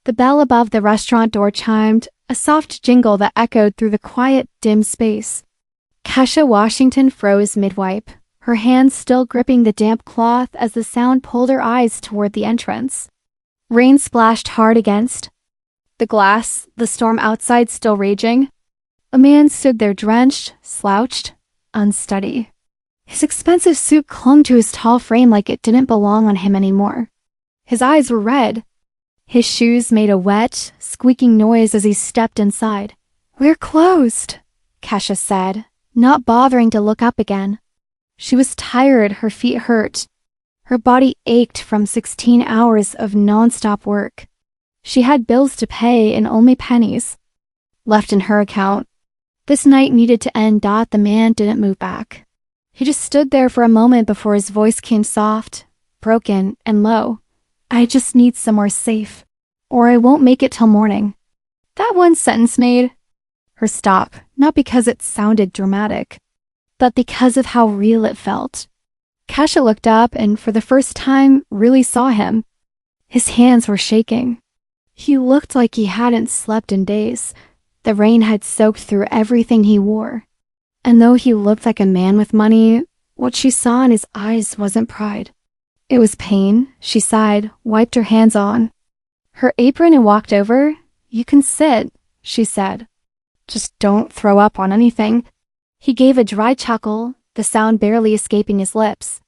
The bell above the restaurant door chimed, a soft jingle that echoed through the quiet, dim space. Kesha Washington froze mid-wipe, her hands still gripping the damp cloth as the sound pulled her eyes toward the entrance. Rain splashed hard against the glass, the storm outside still raging. A man stood there drenched, slouched, unsteady. His expensive suit clung to his tall frame like it didn't belong on him anymore. His eyes were red. His shoes made a wet, squeaking noise as he stepped inside. "We're closed," Kesha said, not bothering to look up again. She was tired, her feet hurt. Her body ached from 16 hours of non-stop work. She had bills to pay and only pennies left in her account. This night needed to end. The man didn't move back. He just stood there for a moment before his voice came soft, broken, and low. "I just need somewhere safe, or I won't make it till morning." That one sentence made her stop, not because it sounded dramatic, but because of how real it felt. Kesha looked up and for the first time really saw him. His hands were shaking. He looked like he hadn't slept in days. The rain had soaked through everything he wore. And though he looked like a man with money, what she saw in his eyes wasn't pride. It was pain. She sighed, wiped her hands on her apron and walked over. "You can sit," she said. "Just don't throw up on anything." He gave a dry chuckle, the sound barely escaping his lips.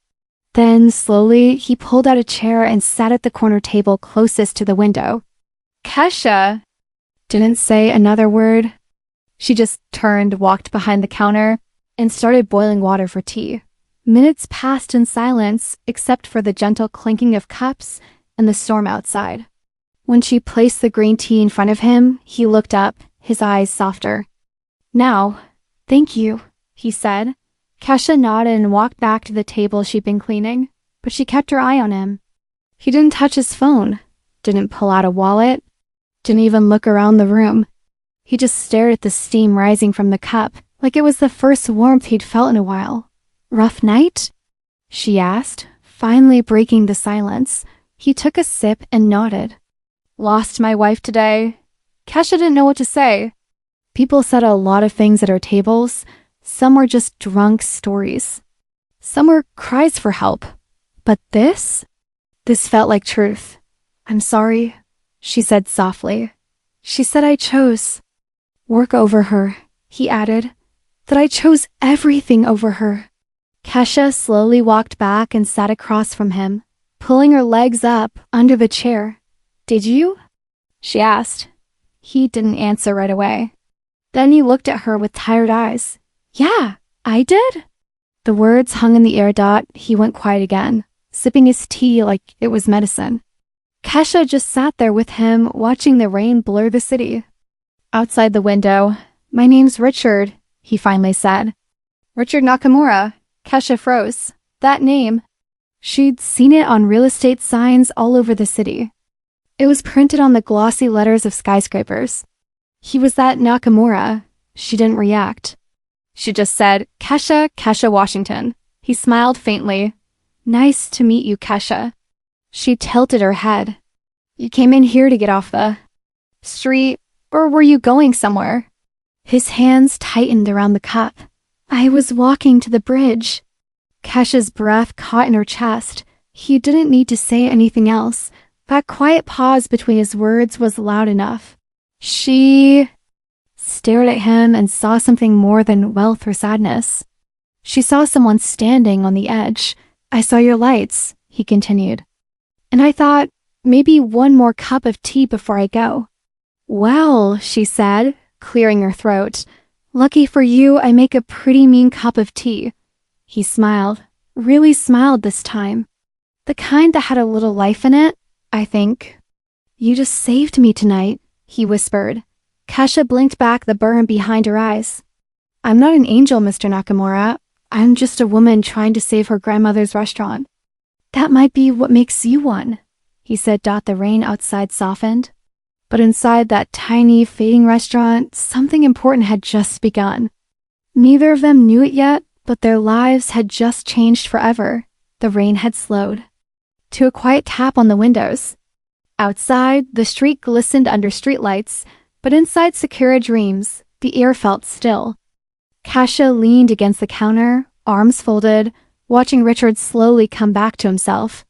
Then, slowly, he pulled out a chair and sat at the corner table closest to the window. Kesha didn't say another word. She just turned, walked behind the counter, and started boiling water for tea. Minutes passed in silence, except for the gentle clinking of cups and the storm outside. When she placed the green tea in front of him, he looked up, his eyes softer. "Now, thank you," he said. Kesha nodded and walked back to the table she'd been cleaning, but she kept her eye on him. He didn't touch his phone, didn't pull out a wallet, didn't even look around the room. He just stared at the steam rising from the cup, like it was the first warmth he'd felt in a while. "Rough night?" she asked, finally breaking the silence. He took a sip and nodded. "Lost my wife today." Kesha didn't know what to say. People said a lot of things at our tables. Some were just drunk stories. Some were cries for help. But this felt like truth. "I'm sorry," she said softly. "She said I chose work over her," he added. "That I chose everything over her." Kesha slowly walked back and sat across from him, pulling her legs up under the chair. "Did you?" she asked. He didn't answer right away. Then he looked at her with tired eyes. "Yeah, I did?" The words hung in the air. He went quiet again, sipping his tea like it was medicine. Kesha just sat there with him, watching the rain blur the city. Outside the window, "My name's Richard," he finally said. "Richard Nakamura." Kesha froze. That name. She'd seen it on real estate signs all over the city. It was printed on the glossy letters of skyscrapers. He was that Nakamura. She didn't react. She just said, Kesha Washington." He smiled faintly. "Nice to meet you, Kesha." She tilted her head. "You came in here to get off the street, or were you going somewhere?" His hands tightened around the cup. "I was walking to the bridge." Kesha's breath caught in her chest. He didn't need to say anything else. That quiet pause between his words was loud enough. She stared at him and saw something more than wealth or sadness. She saw someone standing on the edge. "I saw your lights," he continued. "And I thought, maybe one more cup of tea before I go." "Well," she said, clearing her throat. "Lucky for you, I make a pretty mean cup of tea." He smiled, really smiled this time. The kind that had a little life in it, I think. "You just saved me tonight," he whispered. Kesha blinked back the burn behind her eyes. "I'm not an angel, Mr. Nakamura. I'm just a woman trying to save her grandmother's restaurant." "That might be what makes you one," he said. The rain outside softened. But inside that tiny, fading restaurant, something important had just begun. Neither of them knew it yet, but their lives had just changed forever. The rain had slowed to a quiet tap on the windows. Outside, the street glistened under streetlights, but inside Sakura Dreams, the air felt still. Kasia leaned against the counter, arms folded, watching Richard slowly come back to himself.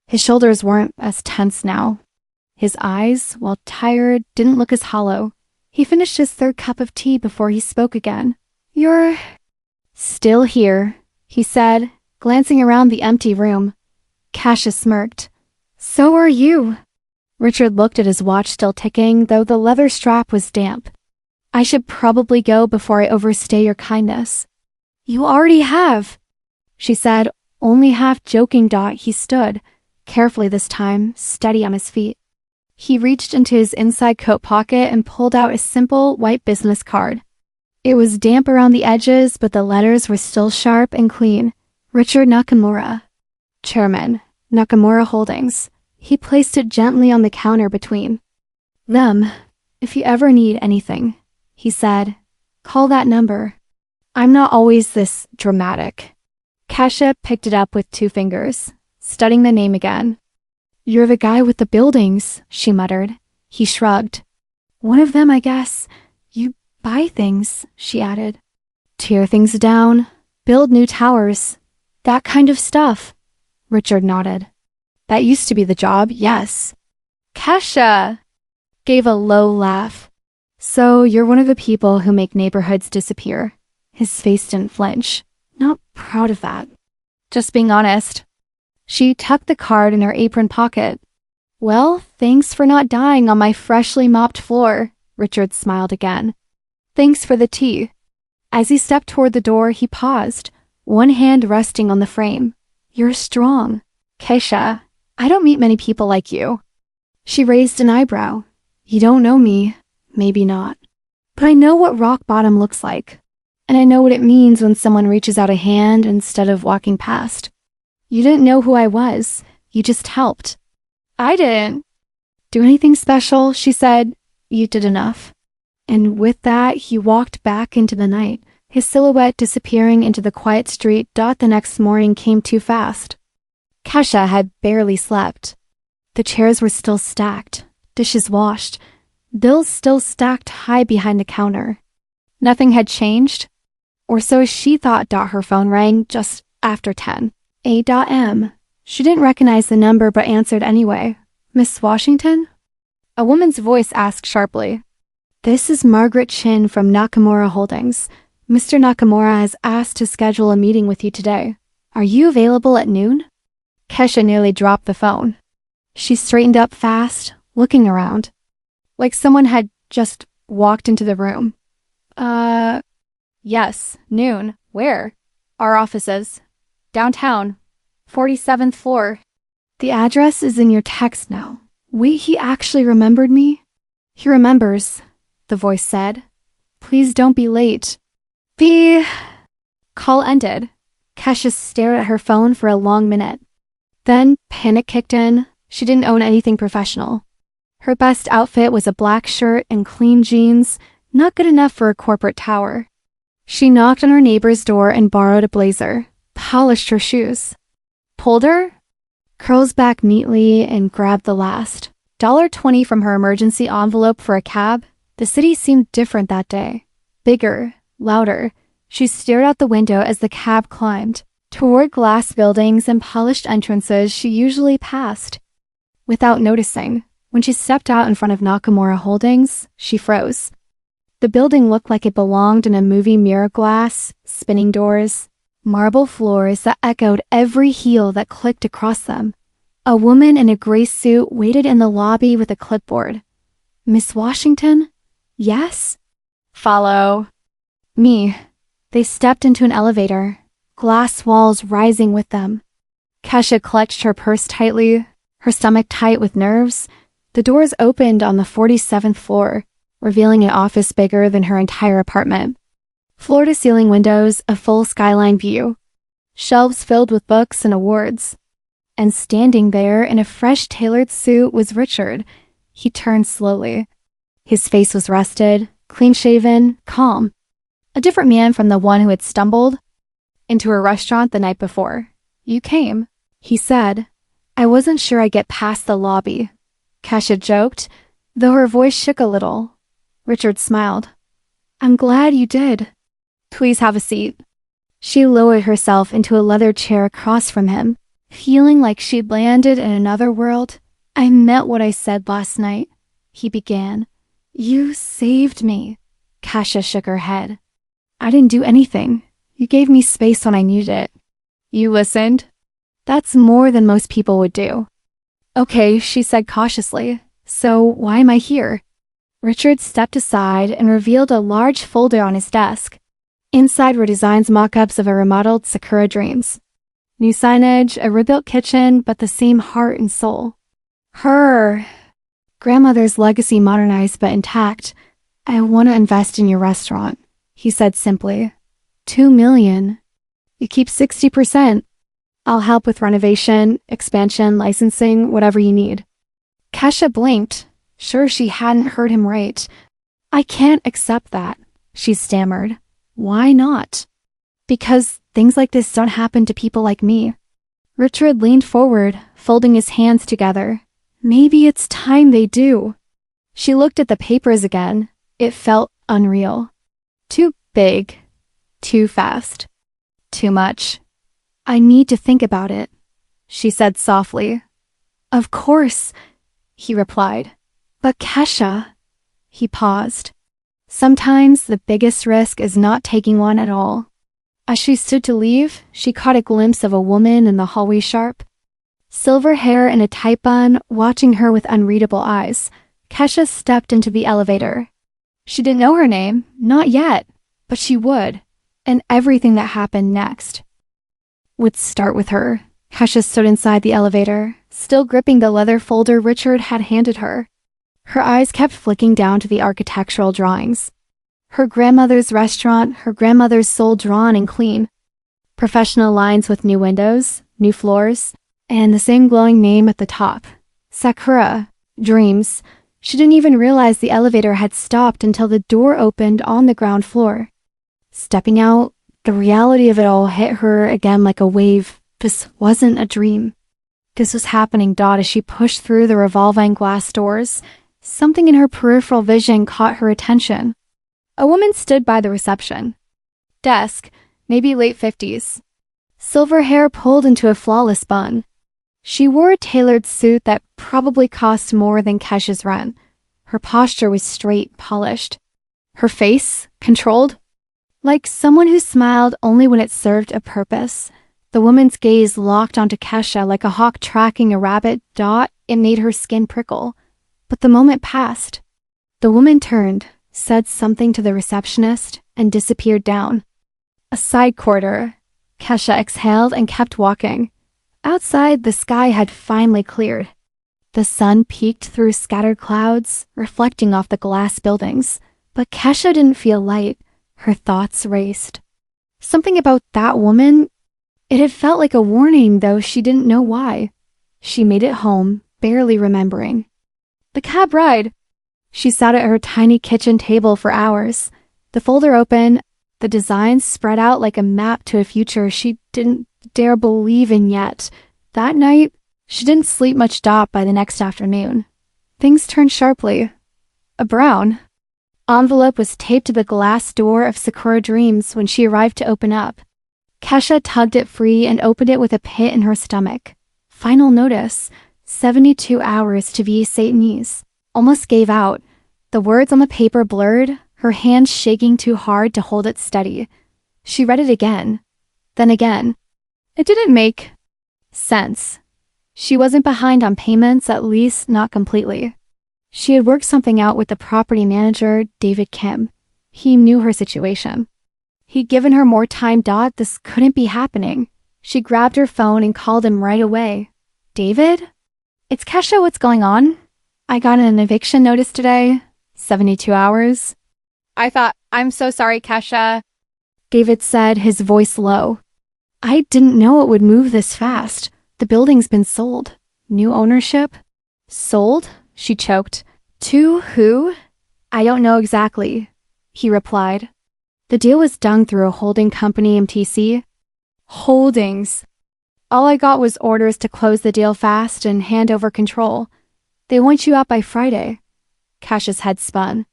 His shoulders weren't as tense now. His eyes, while tired, didn't look as hollow. He finished his third cup of tea before he spoke again. "You're still here," he said, glancing around the empty room. Kasia smirked. "So are you." Richard looked at his watch still ticking, though the leather strap was damp. "I should probably go before I overstay your kindness." "You already have," she said, only half joking. He stood, carefully this time, steady on his feet. He reached into his inside coat pocket and pulled out a simple white business card. It was damp around the edges, but the letters were still sharp and clean. Richard Nakamura. Chairman, Nakamura Holdings. He placed it gently on the counter between them. "If you ever need anything," he said, "call that number. I'm not always this dramatic." Kasia picked it up with 2 fingers, studying the name again. "You're the guy with the buildings," she muttered. He shrugged. "One of them, I guess. You buy things," she added. "Tear things down, build new towers, that kind of stuff." Richard nodded. "That used to be the job, yes." Kasia gave a low laugh. "So you're one of the people who make neighborhoods disappear." His face didn't flinch. "Not proud of that. Just being honest." She tucked the card in her apron pocket. "Well, thanks for not dying on my freshly mopped floor." Richard smiled again. "Thanks for the tea." As he stepped toward the door, he paused, one hand resting on the frame. "You're strong." "Kasia, I don't meet many people like you." She raised an eyebrow. "You don't know me. Maybe not. But I know what rock bottom looks like. And I know what it means when someone reaches out a hand instead of walking past. You didn't know who I was. You just helped." "I didn't do anything special," she said. "You did enough." And with that, he walked back into the night, his silhouette disappearing into the quiet street. The next morning came too fast. Kasia had barely slept. The chairs were still stacked, dishes washed, bills still stacked high behind the counter. Nothing had changed, or so she thought. Her phone rang just after 10. A.M. She didn't recognize the number but answered anyway. "Miss Washington?" A woman's voice asked sharply. "This is Margaret Chin from Nakamura Holdings. Mr. Nakamura has asked to schedule a meeting with you today. Are you available at noon?" Kasia nearly dropped the phone. She straightened up fast, looking around, like someone had just walked into the room. Yes, noon. Where?" "Our offices. Downtown, 47th floor. The address is in your text now." "Wait, he actually remembered me?" "He remembers," the voice said. "Please don't be late." The call ended. Kasia stared at her phone for a long minute. Then panic kicked in. She didn't own anything professional. Her best outfit was a black shirt and clean jeans, not good enough for a corporate tower. She knocked on her neighbor's door and borrowed a blazer, polished her shoes, pulled her curls back neatly, and grabbed the last $20 from her emergency envelope for a cab. The city seemed different that day. Bigger, louder. She stared out the window as the cab climbed toward glass buildings and polished entrances she usually passed. Without noticing, when she stepped out in front of Nakamura Holdings, she froze. The building looked like it belonged in a movie. Mirror glass, spinning doors, marble floors that echoed every heel that clicked across them. A woman in a gray suit waited in the lobby with a clipboard. "Miss Washington?" "Yes?" "Follow me." They stepped into an elevator, glass walls rising with them. Kasia clutched her purse tightly, her stomach tight with nerves. The doors opened on the 47th floor, revealing an office bigger than her entire apartment. Floor-to-ceiling windows, a full skyline view, shelves filled with books and awards. And standing there in a fresh tailored suit was Richard. He turned slowly. His face was rested, clean-shaven, calm. A different man from the one who had stumbled into a restaurant the night before. "You came," he said. "I wasn't sure I'd get past the lobby." Kesha joked, though her voice shook a little. Richard smiled. I'm glad you did. Please have a seat. She lowered herself into a leather chair across from him, feeling like she'd landed in another world. I meant what I said last night, he began. You saved me. Kesha shook her head. I didn't do anything. You gave me space when I needed it. You listened? That's more than most people would do. Okay, she said cautiously. So why am I here? Richard stepped aside and revealed a large folder on his desk. Inside were designs mock-ups of a remodeled Sakura Dreams. New signage, a rebuilt kitchen, but the same heart and soul. Her grandmother's legacy modernized but intact. I want to invest in your restaurant, he said simply. $2 million. You keep 60%. I'll help with renovation, expansion, licensing, whatever you need. Kesha blinked, sure she hadn't heard him right. I can't accept that, she stammered. Why not? Because things like this don't happen to people like me. Richard leaned forward, folding his hands together. Maybe it's time they do. She looked at the papers again. It felt unreal. Too big. Too fast. Too much. I need to think about it, she said softly. Of course, he replied. But Kesha, he paused. Sometimes the biggest risk is not taking one at all. As she stood to leave, she caught a glimpse of a woman in the hallway sharp. Silver hair and a tight bun, watching her with unreadable eyes. Kesha stepped into the elevator. She didn't know her name, not yet, but she would, and everything that happened next would start with her. Kesha stood inside the elevator, still gripping the leather folder Richard had handed her. Her eyes kept flicking down to the architectural drawings. Her grandmother's restaurant, her grandmother's soul drawn and clean. Professional lines with new windows, new floors, and the same glowing name at the top. Sakura Dreams. She didn't even realize the elevator had stopped until the door opened on the ground floor. Stepping out, the reality of it all hit her again like a wave. This wasn't a dream. This was happening, as she pushed through the revolving glass doors. Something in her peripheral vision caught her attention. A woman stood by the reception desk, maybe late 50s. Silver hair pulled into a flawless bun. She wore a tailored suit that probably cost more than Kesha's rent. Her posture was straight, polished. Her face, controlled. Like someone who smiled only when it served a purpose. The woman's gaze locked onto Kesha like a hawk tracking a rabbit. It made her skin prickle. But the moment passed. The woman turned, said something to the receptionist, and disappeared down a side corridor. Kesha exhaled and kept walking. Outside, the sky had finally cleared. The sun peeked through scattered clouds, reflecting off the glass buildings. But Kesha didn't feel light. Her thoughts raced. Something about that woman, it had felt like a warning, though she didn't know why. She made it home, barely remembering. The cab ride. She sat at her tiny kitchen table for hours. The folder open, the designs spread out like a map to a future she didn't dare believe in yet. That night, she didn't sleep much. By the next afternoon, things turned sharply. A brown envelope was taped to the glass door of Sakura Dreams when she arrived to open up. Kesha tugged it free and opened it with a pit in her stomach. Final notice. 72 hours to be destinies. Almost gave out. The words on the paper blurred, her hands shaking too hard to hold it steady. She read it again. Then again. It didn't make sense. She wasn't behind on payments, at least not completely. She had worked something out with the property manager, David Kim. He knew her situation. He'd given her more time. This couldn't be happening. She grabbed her phone and called him right away. David? It's Kesha, what's going on? I got an eviction notice today. 72 hours. I'm so sorry, Kesha. David said, his voice low. I didn't know it would move this fast. The building's been sold. New ownership? Sold? She choked. To who? I don't know exactly, he replied. The deal was done through a holding company, MTC. Holdings. All I got was orders to close the deal fast and hand over control. They want you out by Friday. Kasha's head spun.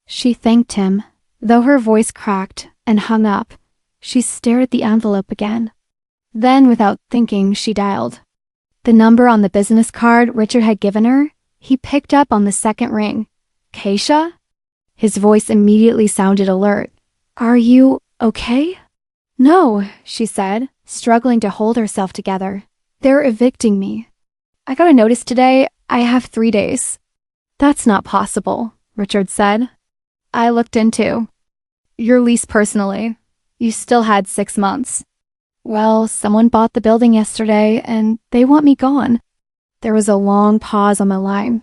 She thanked him. Though her voice cracked and hung up, she stared at the envelope again. Then, without thinking, she dialed. The number on the business card Richard had given her, he picked up on the second ring. Keisha? His voice immediately sounded alert. Are you okay? No, she said, struggling to hold herself together. They're evicting me. I got a notice today. I have 3 days. That's not possible, Richard said. I looked into your lease personally. You still had 6 months. Well, someone bought the building yesterday and they want me gone. There was a long pause on the line.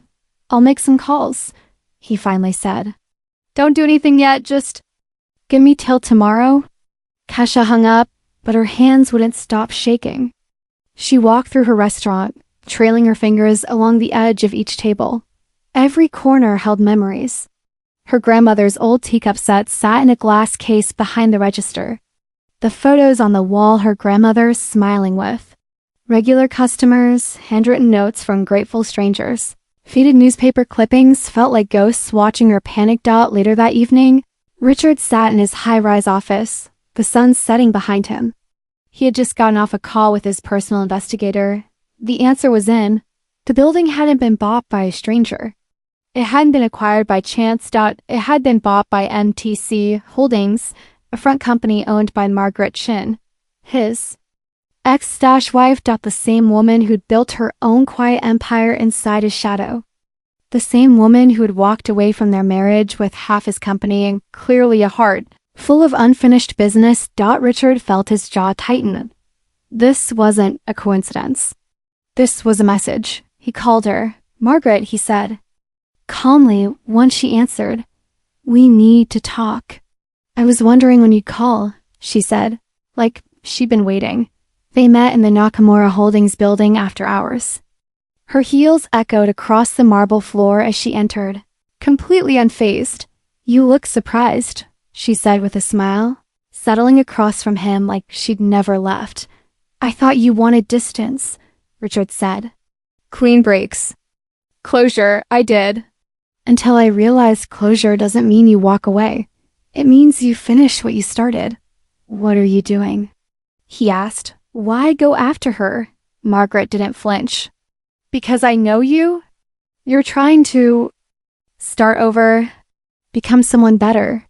I'll make some calls, he finally said. Don't do anything yet, just give me till tomorrow. Kasha hung up, but her hands wouldn't stop shaking. She walked through her restaurant, trailing her fingers along the edge of each table. Every corner held memories. Her grandmother's old teacup set sat in a glass case behind the register. The photos on the wall her grandmother smiling with. Regular customers, handwritten notes from grateful strangers. Faded newspaper clippings felt like ghosts watching her panicked out later that evening. Richard sat in his high-rise office, the sun setting behind him. He had just gotten off a call with his personal investigator. The answer was in. The building hadn't been bought by a stranger. It hadn't been acquired by chance. It had been bought by MTC Holdings, a front company owned by Margaret Chin, his ex-wife. The same woman who'd built her own quiet empire inside his shadow. The same woman who had walked away from their marriage with half his company and clearly a heart full of unfinished business. Richard felt his jaw tighten. This wasn't a coincidence. This was a message. He called her. Margaret, he said. Calmly, once she answered, we need to talk. I was wondering when you'd call, she said, like she'd been waiting. They met in the Nakamura Holdings building after hours. Her heels echoed across the marble floor as she entered, completely unfazed. You look surprised, she said with a smile, settling across from him like she'd never left. I thought you wanted distance, Richard said. Clean breaks. Closure, I did. Until I realized closure doesn't mean you walk away. It means you finish what you started. What are you doing? He asked. Why go after her? Margaret didn't flinch. Because I know you? You're trying to start over, become someone better.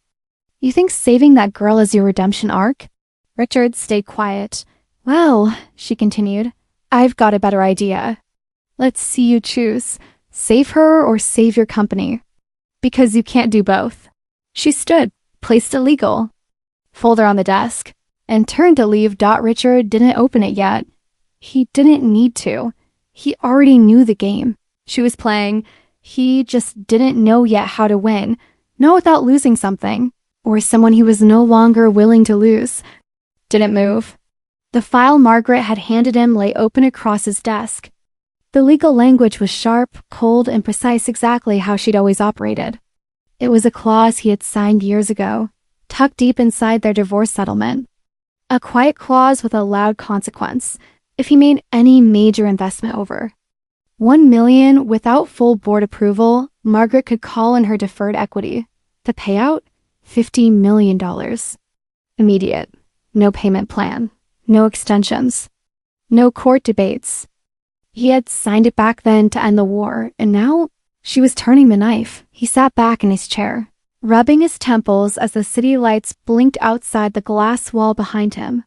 You think saving that girl is your redemption arc? Richard stayed quiet. Well, she continued, I've got a better idea. Let's see you choose. Save her or save your company. Because you can't do both. She stood, placed a legal folder on the desk, and turned to leave. Richard didn't open it yet. He didn't need to. He already knew the game she was playing. He just didn't know yet how to win, not without losing something, or someone he was no longer willing to lose. Didn't move. The file Margaret had handed him lay open across his desk. The legal language was sharp, cold, and precise, exactly how she'd always operated. It was a clause he had signed years ago, tucked deep inside their divorce settlement. A quiet clause with a loud consequence if he made any major investment over $1 million without full board approval. Margaret could call in her deferred equity. The payout? $50 million. Immediate. No payment plan. No extensions. No court debates. He had signed it back then to end the war, and now she was turning the knife. He sat back in his chair, rubbing his temples as the city lights blinked outside the glass wall behind him.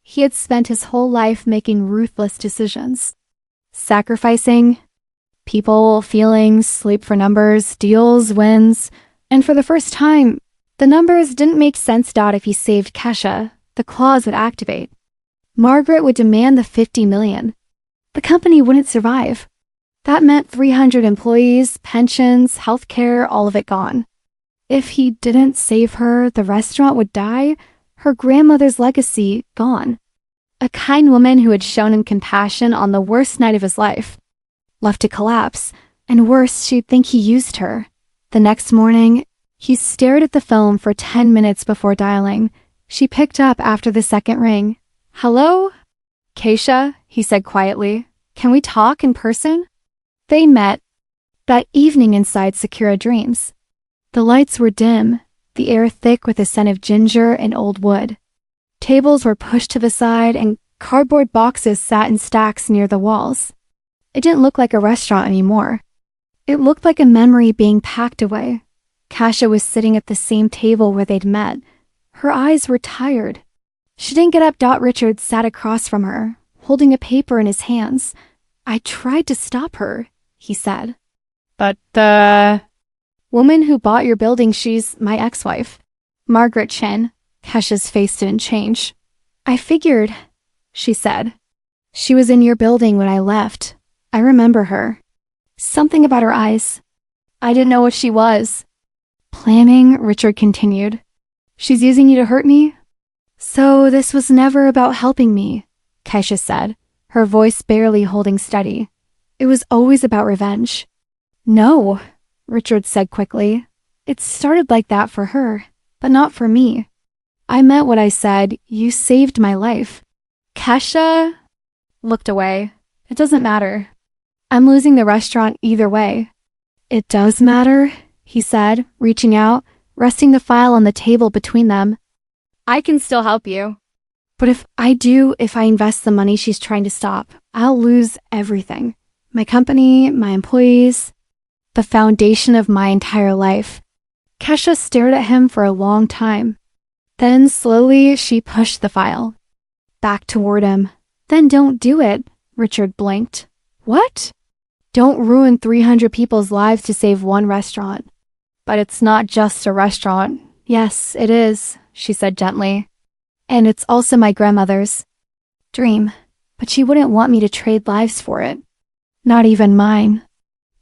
He had spent his whole life making ruthless decisions, sacrificing people, feelings, sleep for numbers, deals, wins, and for the first time, the numbers didn't make sense. If he saved Kesha, the clause would activate. Margaret would demand the $50 million. The company wouldn't survive. That meant 300 employees, pensions, healthcare, all of it gone. If he didn't save her, the restaurant would die, her grandmother's legacy gone. A kind woman who had shown him compassion on the worst night of his life, left to collapse, and worse, she'd think he used her. The next morning, he stared at the phone for 10 minutes before dialing. She picked up after the second ring. Hello? Keisha, he said quietly. Can we talk in person? They met That evening inside Sakura Dreams. The lights were dim, the air thick with a scent of ginger and old wood. Tables were pushed to the side and cardboard boxes sat in stacks near the walls. It didn't look like a restaurant anymore. It looked like a memory being packed away. Kasia was sitting at the same table where they'd met. Her eyes were tired. She didn't get up. Richard sat across from her, holding a paper in his hands. I tried to stop her, he said. But the woman who bought your building, she's my ex-wife. Margaret Chen. Kasia's face didn't change. I figured, she said. She was in your building when I left. I remember her. Something about her eyes. I didn't know what she was. Planning, Richard continued. She's using you to hurt me? So this was never about helping me, Kasia said, her voice barely holding steady. It was always about revenge. No, Richard said quickly. It started like that for her, but not for me. I meant what I said. You saved my life. Kasia looked away. It doesn't matter. I'm losing the restaurant either way. It does matter, he said, reaching out, resting the file on the table between them. I can still help you. But if I invest the money she's trying to stop, I'll lose everything. My company, my employees, the foundation of my entire life. Kasia stared at him for a long time. Then slowly she pushed the file back toward him. Then don't do it, Richard blinked. What? Don't ruin 300 people's lives to save one restaurant. But it's not just a restaurant. Yes, it is, she said gently. And it's also my grandmother's dream. But she wouldn't want me to trade lives for it. Not even mine.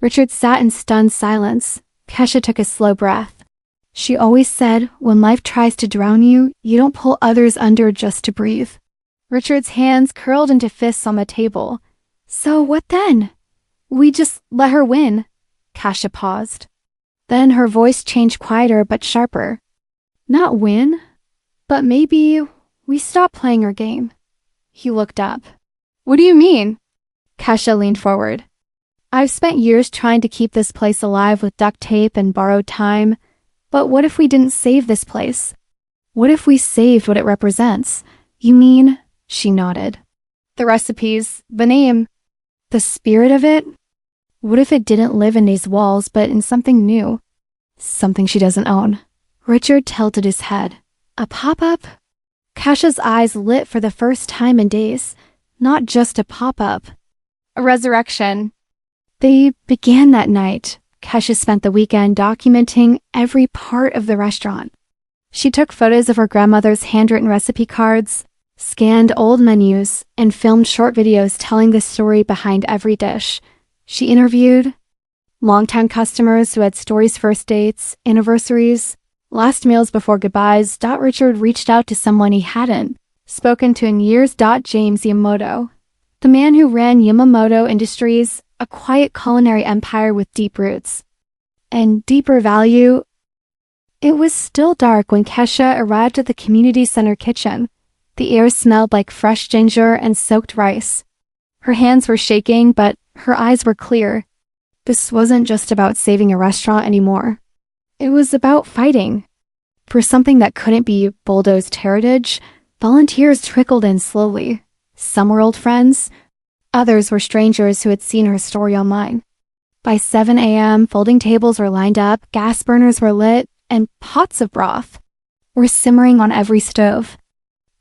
Richard sat in stunned silence. Kasia took a slow breath. She always said, when life tries to drown you, you don't pull others under just to breathe. Richard's hands curled into fists on the table. So what then? We just let her win. Kasia paused. Then her voice changed quieter but sharper. Not win, but maybe we stop playing her game. He looked up. What do you mean? Kasia leaned forward. I've spent years trying to keep this place alive with duct tape and borrowed time. But what if we didn't save this place? What if we saved what it represents? You mean? She nodded. The recipes, the name, the spirit of it? What if it didn't live in these walls, but in something new? Something she doesn't own. Richard tilted his head. A pop-up? Kasia's eyes lit for the first time in days. Not just a pop-up. A resurrection. They began that night. Kasia spent the weekend documenting every part of the restaurant. She took photos of her grandmother's handwritten recipe cards, scanned old menus, and filmed short videos telling the story behind every dish. She interviewed longtime customers who had stories, first dates, anniversaries, last meals before goodbyes. Richard reached out to someone he hadn't spoken to in years. James Yamamoto, the man who ran Yamamoto Industries, a quiet culinary empire with deep roots and deeper value. It was still dark when Kasia arrived at the community center kitchen. The air smelled like fresh ginger and soaked rice. Her hands were shaking, but her eyes were clear. This wasn't just about saving a restaurant anymore. It was about fighting. For something that couldn't be bulldozed heritage, volunteers trickled in slowly. Some were old friends. Others were strangers who had seen her story online. By 7 a.m., folding tables were lined up, gas burners were lit, and pots of broth were simmering on every stove.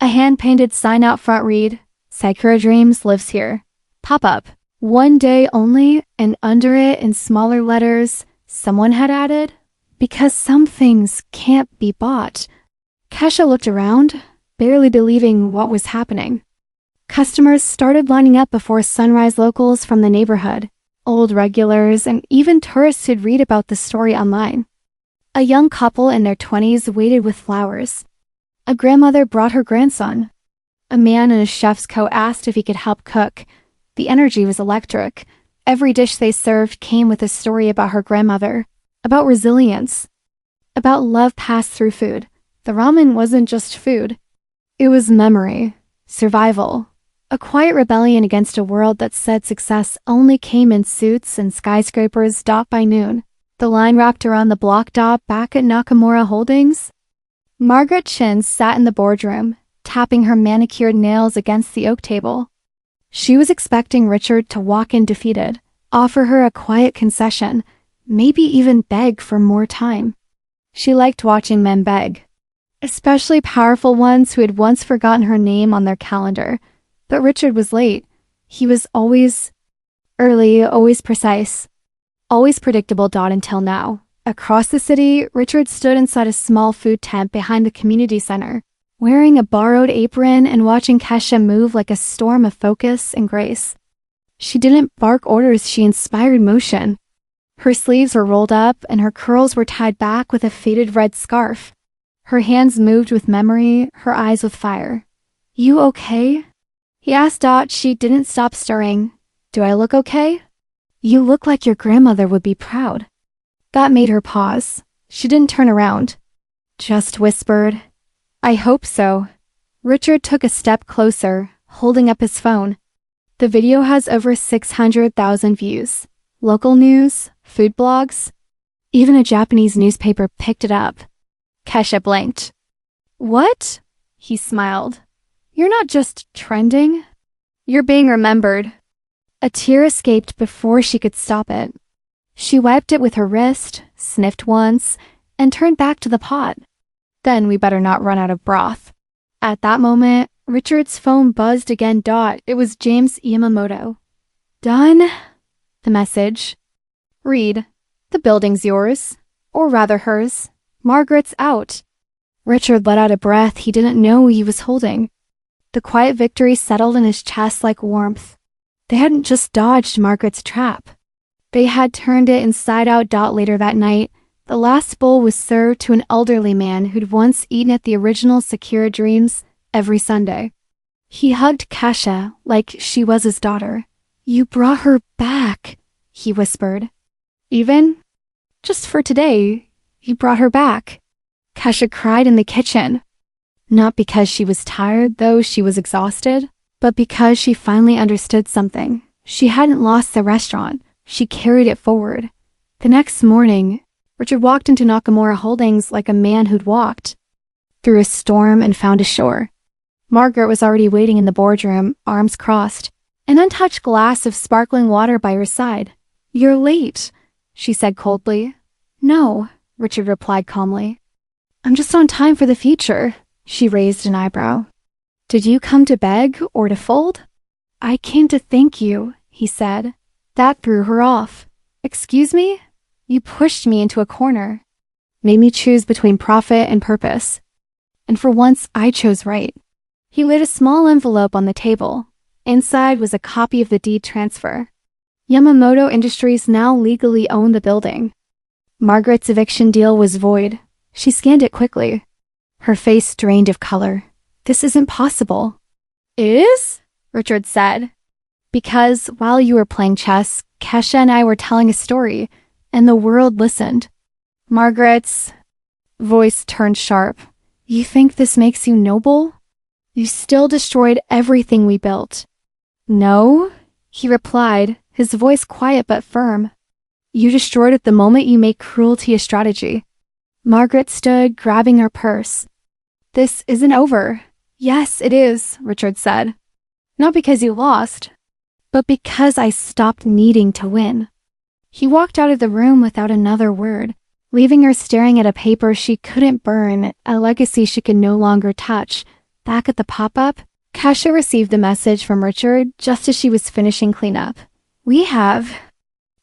A hand-painted sign out front read, Sakura Dreams lives here. Pop-up. One day only, and under it in smaller letters, someone had added, because some things can't be bought. Kasia looked around, barely believing what was happening. Customers started lining up before sunrise. Locals from the neighborhood, old regulars, and even tourists who'd read about the story online. A young couple in their 20s waited with flowers. A grandmother brought her grandson. A man in a chef's coat asked if he could help cook. The energy was electric. Every dish they served came with a story about her grandmother, about resilience, about love passed through food. The ramen wasn't just food. It was memory, survival, A quiet rebellion against a world that said success only came in suits and skyscrapers. By noon, the line wrapped around the block. Back at Nakamura Holdings, Margaret Chin sat in the boardroom, tapping her manicured nails against the oak table. She was expecting Richard to walk in defeated, offer her a quiet concession, maybe even beg for more time. She liked watching men beg, especially powerful ones who had once forgotten her name on their calendar. But Richard was late. He was always early, always precise, always predictable. Until now. Across the city, Richard stood inside a small food tent behind the community center, wearing a borrowed apron and watching Kesha move like a storm of focus and grace. She didn't bark orders, she inspired motion. Her sleeves were rolled up and her curls were tied back with a faded red scarf. Her hands moved with memory, her eyes with fire. "You okay?" he asked. She didn't stop stirring. "Do I look okay?" "You look like your grandmother would be proud." That made her pause. She didn't turn around, just whispered, "I hope so." Richard took a step closer, holding up his phone. The video has over 600,000 views. Local news, food blogs, even a Japanese newspaper picked it up. Kesha blinked. "What?" He smiled. "You're not just trending. You're being remembered." A tear escaped before she could stop it. She wiped it with her wrist, sniffed once, and turned back to the pot. "Then we better not run out of broth." At that moment, Richard's phone buzzed again. It was James Yamamoto. "Done?" The message. "Read. The building's yours. Or rather hers. Margaret's out." Richard let out a breath he didn't know he was holding. The quiet victory settled in his chest like warmth. They hadn't just dodged Margaret's trap. They had turned it inside out. Later that night, the last bowl was served to an elderly man who'd once eaten at the original Sakura Dreams every Sunday. He hugged Kesha like she was his daughter. "You brought her back," he whispered. "Even? Just for today, you brought her back." Kesha cried in the kitchen. Not because she was tired, though she was exhausted, but because she finally understood something. She hadn't lost the restaurant. She carried it forward. The next morning, Richard walked into Nakamura Holdings like a man who'd walked through a storm and found a shore. Margaret was already waiting in the boardroom, arms crossed, an untouched glass of sparkling water by her side. "You're late," she said coldly. "No," Richard replied calmly. "I'm just on time for the feature." She raised an eyebrow. "Did you come to beg or to fold?" "I came to thank you," he said. That threw her off. "Excuse me?" "You pushed me into a corner, made me choose between profit and purpose. And for once, I chose right." He laid a small envelope on the table. Inside was a copy of the deed transfer. Yamamoto Industries now legally owned the building. Margaret's eviction deal was void. She scanned it quickly. Her face drained of color. "This isn't possible." "It is?" Richard said. "Because while you were playing chess, Kesha and I were telling a story, and the world listened." Margaret's voice turned sharp. "You think this makes you noble? You still destroyed everything we built." "No," he replied, his voice quiet but firm. "You destroyed it the moment you made cruelty a strategy." Margaret stood, grabbing her purse. "This isn't over." "Yes, it is," Richard said. "Not because you lost, but because I stopped needing to win." He walked out of the room without another word, leaving her staring at a paper she couldn't burn, a legacy she could no longer touch. Back at the pop-up, Kesha received a message from Richard just as she was finishing cleanup. "We have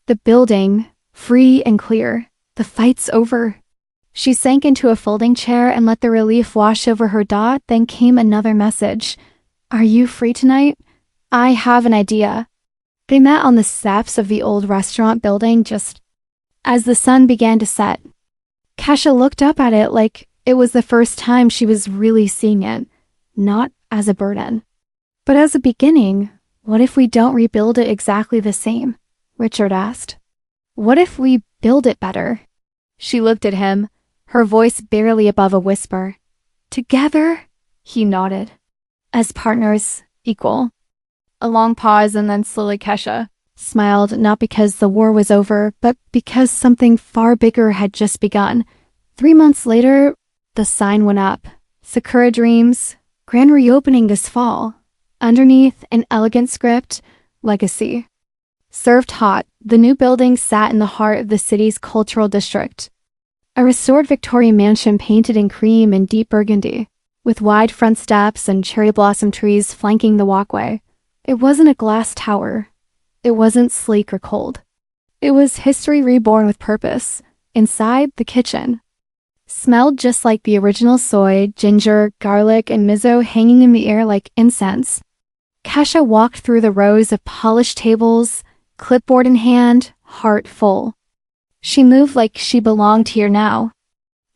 the building, free and clear. The fight's over." She sank into a folding chair and let the relief wash over her. Then came another message. "Are you free tonight? I have an idea." They met on the steps of the old restaurant building just as the sun began to set. Kesha looked up at it like it was the first time she was really seeing it, not as a burden, but as a beginning. "What if we don't rebuild it exactly the same?" Richard asked. "What if we build it better?" She looked at him, her voice barely above a whisper. "Together?" He nodded. "As partners, equal." A long pause, and then slowly Kesha smiled, not because the war was over, but because something far bigger had just begun. 3 months later, the sign went up. Sakura Dreams, grand reopening this fall. Underneath, an elegant script, Legacy. Served hot, the new building sat in the heart of the city's cultural district. A restored Victorian mansion painted in cream and deep burgundy, with wide front steps and cherry blossom trees flanking the walkway. It wasn't a glass tower. It wasn't sleek or cold. It was history reborn with purpose. Inside, the kitchen smelled just like the original soy, ginger, garlic, and miso hanging in the air like incense. Kesha walked through the rows of polished tables, clipboard in hand, heart full. She moved like she belonged here now.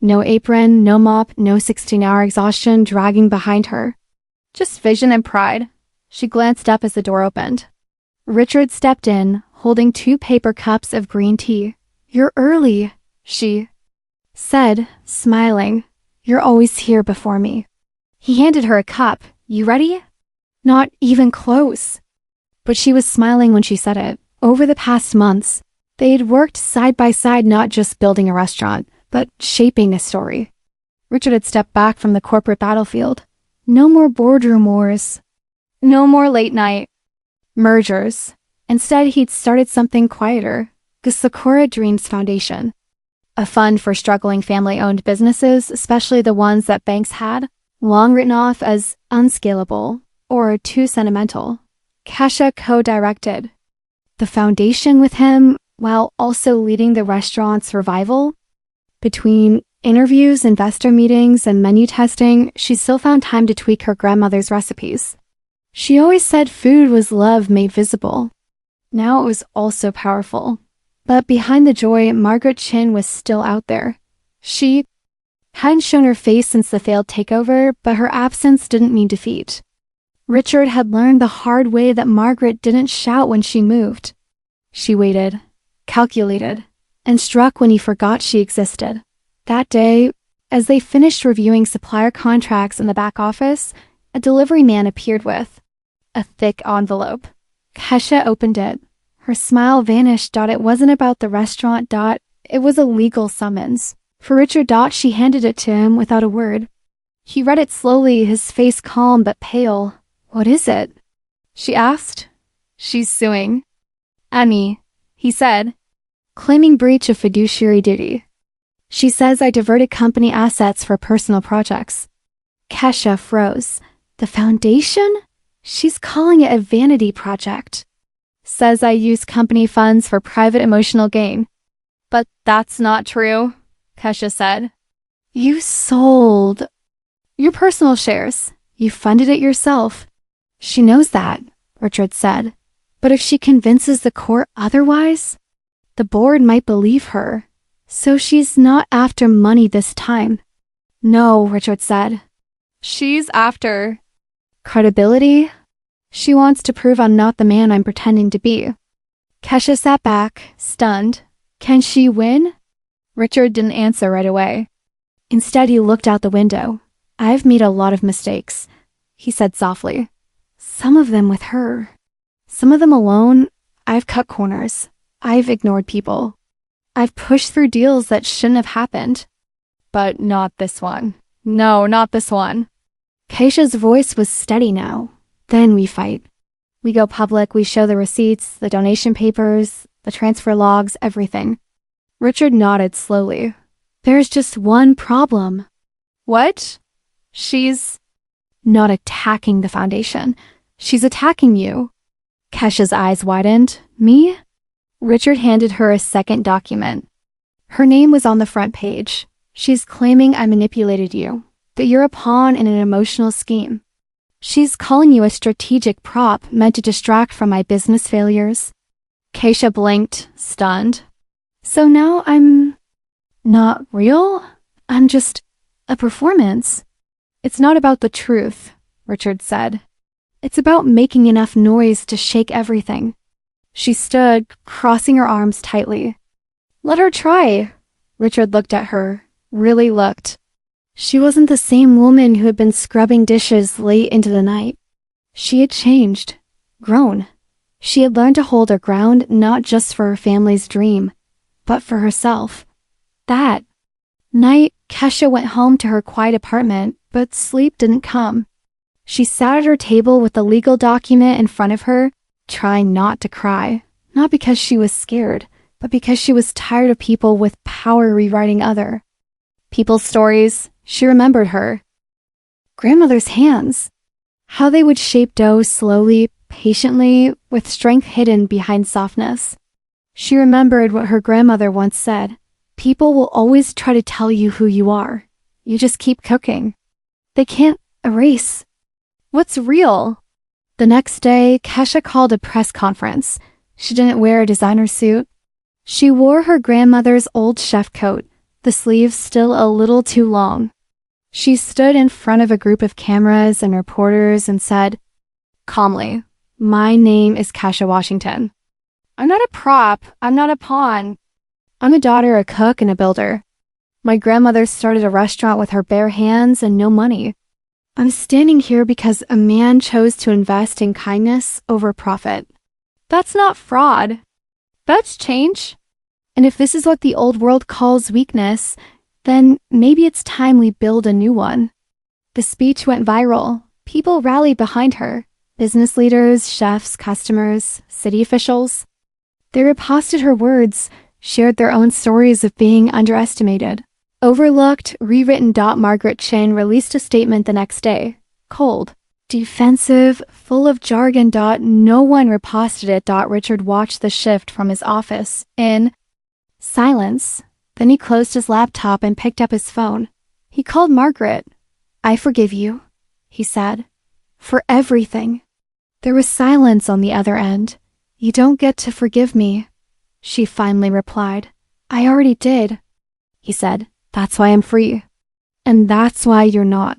No apron, no mop, no 16-hour exhaustion dragging behind her. Just vision and pride. She glanced up as the door opened. Richard stepped in, holding 2 paper cups of green tea. "You're early," she said, smiling. "You're always here before me." He handed her a cup. "You ready?" Not even close. But she was smiling when she said it. Over the past months, they'd worked side by side, not just building a restaurant, but shaping a story. Richard had stepped back from the corporate battlefield. No more boardroom wars. No more late night mergers. Instead, he'd started something quieter, the Sakura Dreams Foundation. A fund for struggling family-owned businesses, especially the ones that banks had, long written off as unscalable or too sentimental. Kesha co-directed the foundation with him while also leading the restaurant's revival. Between interviews, investor meetings, and menu testing, she still found time to tweak her grandmother's recipes. She always said food was love made visible. Now it was also powerful. But behind the joy, Margaret Chin was still out there. She hadn't shown her face since the failed takeover, but her absence didn't mean defeat. Richard had learned the hard way that Margaret didn't shout when she moved. She waited, calculated, and struck when he forgot she existed. That day, as they finished reviewing supplier contracts in the back office, a delivery man appeared with a thick envelope. Kesha opened it. Her smile vanished. It wasn't about the restaurant. It was a legal summons. For Richard. She handed it to him without a word. He read it slowly, his face calm but pale. "What is it?" she asked. "She's suing Annie," he said, claiming breach of fiduciary duty. "She says I diverted company assets for personal projects." Kesha froze. The foundation? She's calling it a vanity project. Says I use company funds for private emotional gain. "But that's not true," Kesha said. "You sold your personal shares. You funded it yourself." "She knows that," Richard said. "But if she convinces the court otherwise, the board might believe her. So she's not after money this time." "No," Richard said. "She's after credibility. She wants to prove I'm not the man I'm pretending to be." Kesha sat back, stunned. Can she win? Richard didn't answer right away. Instead, he looked out the window. "I've made a lot of mistakes," he said softly. "Some of them with her. Some of them alone. I've cut corners. I've ignored people. I've pushed through deals that shouldn't have happened. But not this one. No, not this one." Keisha's voice was steady now. "Then we fight. We go public, we show the receipts, the donation papers, the transfer logs, everything." Richard nodded slowly. "There's just one problem." "What?" "She's not attacking the foundation. She's attacking you." Kesha's eyes widened. "Me?" Richard handed her a second document. Her name was on the front page. "She's claiming I manipulated you, that you're a pawn in an emotional scheme. She's calling you a strategic prop meant to distract from my business failures." Keisha blinked, stunned. "So now I'm not real? I'm just a performance." "It's not about the truth," Richard said. "It's about making enough noise to shake everything." She stood, crossing her arms tightly. "Let her try." Richard looked at her, really looked. She wasn't the same woman who had been scrubbing dishes late into the night. She had changed. grown. She had learned to hold her ground not just for her family's dream, but for herself. That night, Kesha went home to her quiet apartment, but sleep didn't come. She sat at her table with the legal document in front of her, trying not to cry, not because she was scared, but because she was tired of people with power rewriting other people's stories. She remembered her grandmother's hands, how they would shape dough slowly, patiently, with strength hidden behind softness. She remembered what her grandmother once said: people will always try to tell you who you are. You just keep cooking. They can't erase what's real. The next day, Kesha called a press conference. She didn't wear a designer suit. She wore her grandmother's old chef coat, the sleeves still a little too long. She stood in front of a group of cameras and reporters and said, calmly, "My name is Kesha Washington. I'm not a prop. I'm not a pawn. I'm a daughter, a cook, and a builder. My grandmother started a restaurant with her bare hands and no money. I'm standing here because a man chose to invest in kindness over profit. That's not fraud. That's change. And if this is what the old world calls weakness, then maybe it's time we build a new one." The speech went viral. People rallied behind her. Business leaders, chefs, customers, city officials. They reposted her words, shared their own stories of being underestimated. Overlooked, rewritten. Margaret Chin released a statement the next day. Cold, defensive, full of jargon. No one reposted it. Richard watched the shift from his office in silence. Then he closed his laptop and picked up his phone. He called Margaret. "I forgive you," he said, "for everything." There was silence on the other end. "You don't get to forgive me," she finally replied. "I already did," he said. "That's why I'm free. And that's why you're not."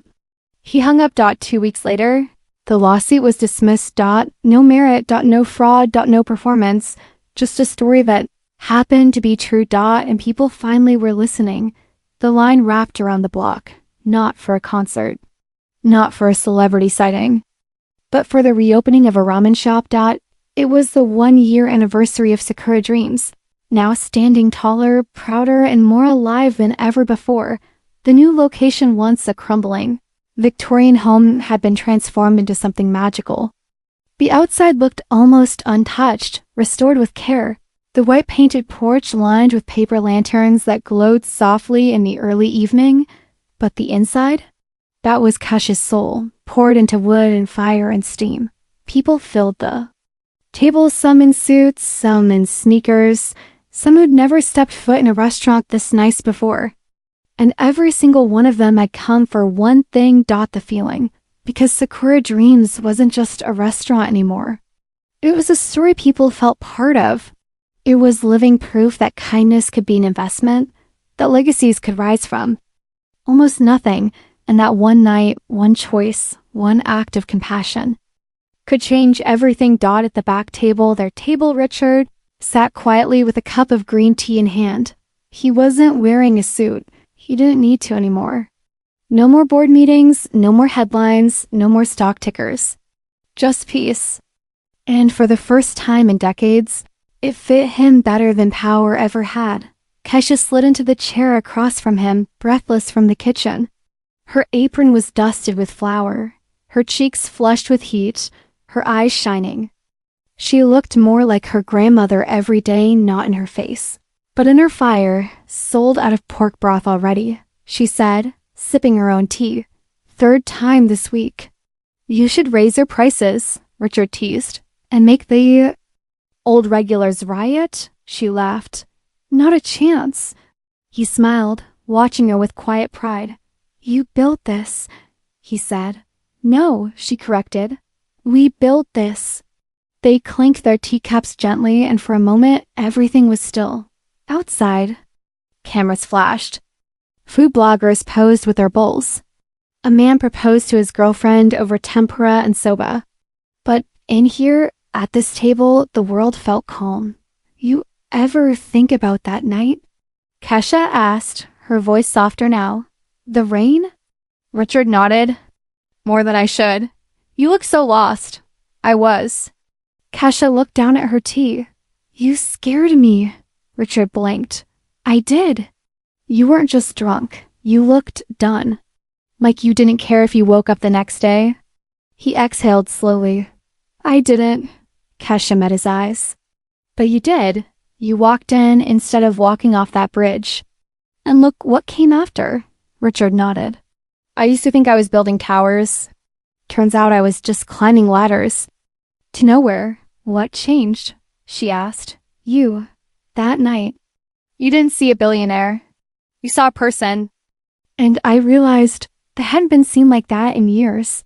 He hung up. 2 weeks later, the lawsuit was dismissed. No merit. No fraud. No performance. Just a story that happened to be true. And people finally were listening. The line wrapped around the block, not for a concert, not for a celebrity sighting, but for the reopening of a ramen shop. It was the 1-year anniversary of Sakura Dreams. Now standing taller, prouder, and more alive than ever before, the new location, once a crumbling Victorian home, had been transformed into something magical. The outside looked almost untouched, restored with care. The white-painted porch lined with paper lanterns that glowed softly in the early evening. But the inside? That was Kesha's soul, poured into wood and fire and steam. People filled the tables, some in suits, some in sneakers, some who'd never stepped foot in a restaurant this nice before. And every single one of them had come for one thing. The feeling. Because Sakura Dreams wasn't just a restaurant anymore. It was a story people felt part of. It was living proof that kindness could be an investment, that legacies could rise from almost nothing, and that one night, one choice, one act of compassion could change everything. At the back table, their table, Richard sat quietly with a cup of green tea in hand. He wasn't wearing a suit. He didn't need to anymore. No more board meetings, no more headlines, no more stock tickers. Just peace. And for the first time in decades, it fit him better than power ever had. Kesha slid into the chair across from him, breathless from the kitchen. Her apron was dusted with flour, her cheeks flushed with heat, her eyes shining. She looked more like her grandmother every day, not in her face, but in her fire, sold out of pork broth already, she said, sipping her own tea. "Third time this week." "You should raise your prices," Richard teased, "and make the old regulars riot," she laughed. "Not a chance." He smiled, watching her with quiet pride. "You built this," he said. "No," she corrected. "We built this." They clinked their teacups gently, and for a moment, everything was still. Outside, cameras flashed. Food bloggers posed with their bowls. A man proposed to his girlfriend over tempura and soba. But in here, at this table, the world felt calm. "You ever think about that night?" Kesha asked, her voice softer now. "The rain?" Richard nodded. "More than I should. You look so lost." "I was." Kesha looked down at her tea. You scared me. Richard blinked. I did. You weren't just drunk. You looked done. Like you didn't care if you woke up the next day. He exhaled slowly. I didn't. Kesha met his eyes. But you did. You walked in instead of walking off that bridge. And look what came after. Richard nodded. I used to think I was building towers. Turns out I was just climbing ladders. To nowhere. What changed? She asked. You. That night. You didn't see a billionaire. You saw a person. And I realized they hadn't been seen like that in years.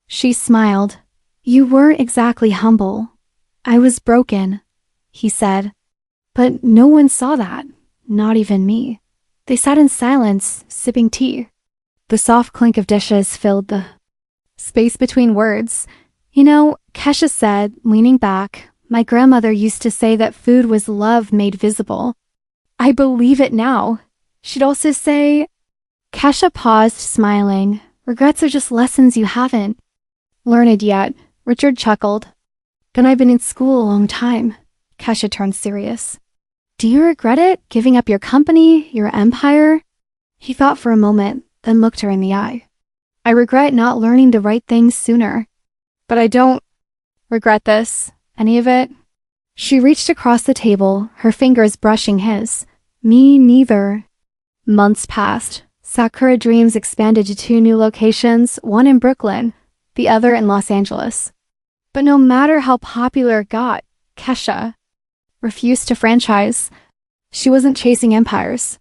She smiled. You weren't exactly humble. I was broken, he said. But no one saw that. Not even me. They sat in silence, sipping tea. The soft clink of dishes filled the space between words. You know, Kesha said, leaning back, my grandmother used to say that food was love made visible. I believe it now. She'd also say... Kesha paused, smiling. Regrets are just lessons you haven't learned yet. Richard chuckled. Then I've been in school a long time. Kesha turned serious. Do you regret it, giving up your company, your empire? He thought for a moment, then looked her in the eye. I regret not learning the right things sooner. But I don't regret this, any of it. She reached across the table, her fingers brushing his. Me neither. Months passed. Sakura Dreams expanded to 2 new locations, one in Brooklyn, the other in Los Angeles. But no matter how popular it got, Kesha refused to franchise. She wasn't chasing empires.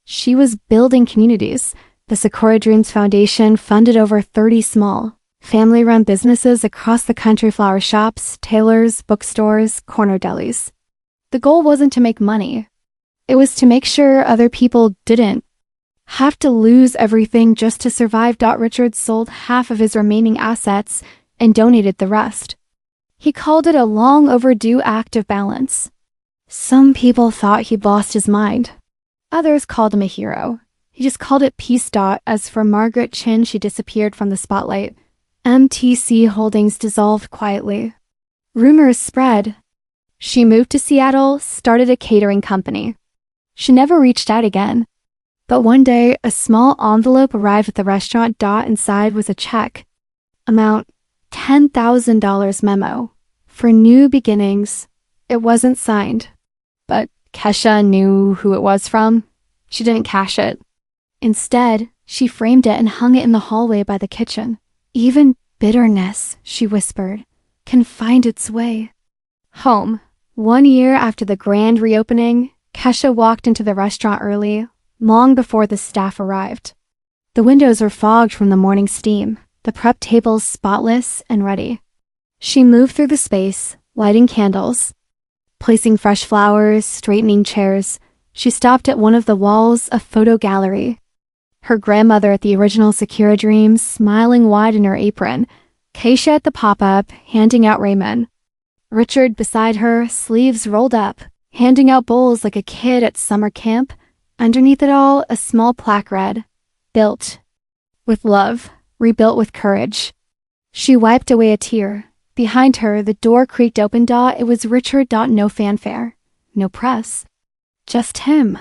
She was building communities. The Sakura Dreams Foundation funded over 30 small, family-run businesses across the country: flower shops, tailors, bookstores, corner delis. The goal wasn't to make money. It was to make sure other people didn't have to lose everything just to survive. Richard sold half of his remaining assets and donated the rest. He called it a long overdue act of balance. Some people thought he'd lost his mind. Others called him a hero. He just called it peace. As for Margaret Chin, she disappeared from the spotlight. MTC Holdings dissolved quietly. Rumors spread. She moved to Seattle, started a catering company. She never reached out again. But one day, a small envelope arrived at the restaurant. Inside was a check. Amount $10,000 memo. For new beginnings. It wasn't signed. But Kesha knew who it was from. She didn't cash it. Instead, she framed it and hung it in the hallway by the kitchen. Even bitterness, she whispered, can find its way home. 1 year after the grand reopening, Kesha walked into the restaurant early, long before the staff arrived. The windows were fogged from the morning steam, the prep tables spotless and ready. She moved through the space, lighting candles, placing fresh flowers, straightening chairs. She stopped at one of the walls, a photo gallery. Her grandmother at the original Sakura Dreams, smiling wide in her apron. Keisha at the pop-up, handing out ramen. Richard beside her, sleeves rolled up, handing out bowls like a kid at summer camp. Underneath it all, a small plaque read, built with love, rebuilt with courage. She wiped away a tear. Behind her, the door creaked open. It was Richard. No fanfare. No press. Just him.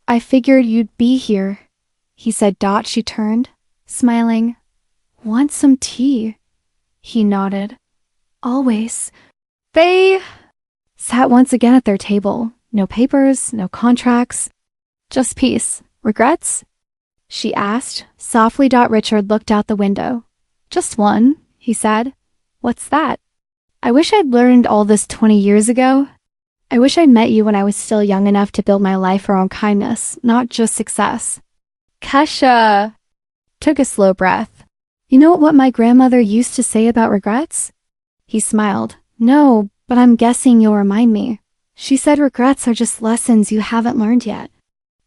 I figured you'd be here, he said. She turned, smiling. Want some tea? He nodded. Always. They sat once again at their table. No papers, no contracts. Just peace. Regrets? She asked, softly. Richard looked out the window. Just one, he said. What's that? I wish I'd learned all this 20 years ago. I wish I'd met you when I was still young enough to build my life around kindness, not just success. Kesha took a slow breath. You know what my grandmother used to say about regrets? He smiled. No, but I'm guessing you'll remind me. She said regrets are just lessons you haven't learned yet.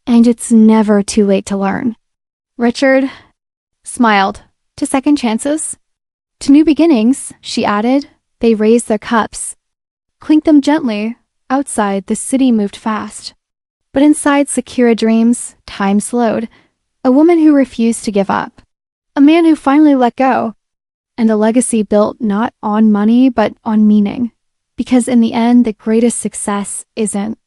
And it's never too late to learn. Richard smiled. To second chances? To new beginnings, she added. They raised their cups. Clinked them gently. Outside, the city moved fast. But inside Sakura Dreams, time slowed. A woman who refused to give up. A man who finally let go. And a legacy built not on money, but on meaning. Because in the end, the greatest success isn't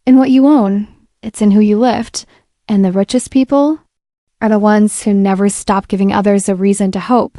in what you own, it's in who you lift. And the richest people are the ones who never stop giving others a reason to hope.